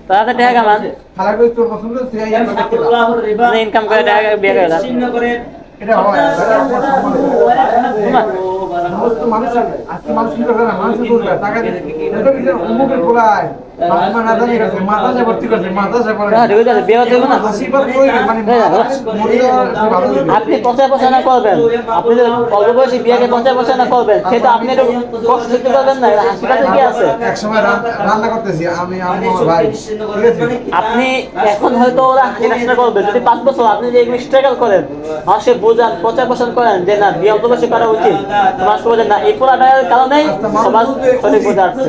তাতে টাকা কামান হালাল করে তোর পছন্দ তুই আল্লাহুর রিবা ইনকাম করে টাকা বিয়ে করে চিহ্ন করে এটা হয় সমস্ত মানুষ আজকে মানুষ কি করে না মানুষ বলবে টাকা দিয়ে এটা কি অমুকের গোলায় বাবা না জানি কাছে মাদ্রাসা ভর্তি করছে মাদ্রাসা পড়ে হ্যাঁ ঠিক আছে বিয়ে করতে না আশীর্বাদ কই মানে আপনি 50% না করবেন আপনি যদি অল্প বয়সী বিয়েকে 50% না করবেন সেটা আপনি একটু কষ্ট করতে পারবেন না হাসপাতালে কি আছে এক সময় রান্না করতেছি আমি আমার ভাই ঠিক আছে আপনি এখন হয়তো ওরা হাসপাতালে করবে যদি 5 বছর আপনি যে এগুলো স্ট্রাগল করেন মানুষকে বোঝান 50% করেন যে না বিয়ে অল্প বয়সে করা উচিত মানুষ বোঝেন না এই পুরাটার কারণে সমাজ সঠিক বোঝাচ্ছে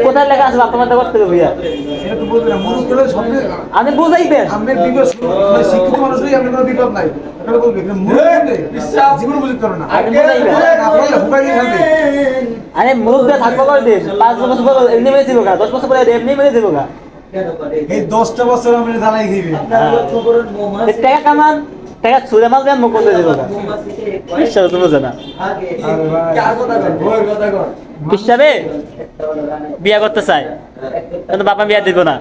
কোথায় লেখা আছে বাপা মাতা করতে হবে ভাইয়া আপনি বুঝাইবেন আপনার বিপদ শিক্ষিত মানুষই আপনার কোনো বিপদ নাই আপনারা বলবেন জীবন বুঝতে পারবে না আরে মুরুব্বে থাকবো করে দিন 5 বছর পর এমনি মেরে দিব 10 বছর পরে এমনি মেরে দিব এই 10টা বছর আমি জ্বালাই দিবি টাকা কামান টাকা ছুড়ে মাল দেন মুখ করে দিব বিশ্বাস তো বুঝে না হিসাবে বিয়া করতে চাই কিন্তু বাপা বিয়া দিব না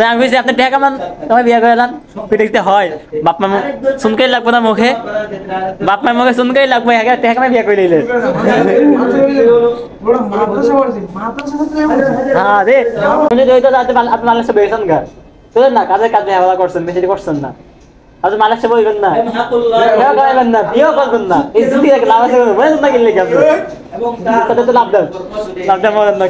আমি বলছি আপনি টাকা কামান তোমায় বিয়া করে এলাম পিঠে হয় বাপমা মুখ শুনকেই লাগবো না মুখে বাপমার মুখে শুনকেই লাগবো টাকা কামাই বিয়া করে নিলে হ্যাঁ রে আপনি মালয়েশিয়া বেরিয়েছেন গা চলেন না কাজে কাজে হেওয়া করছেন বেশি করছেন না আপনি মালয়েশিয়া বলবেন না বিয়ে করাইবেন না বিয়েও করবেন না এই যদি লাভ আছে মনে না গেলে লাভ দেন মরেন না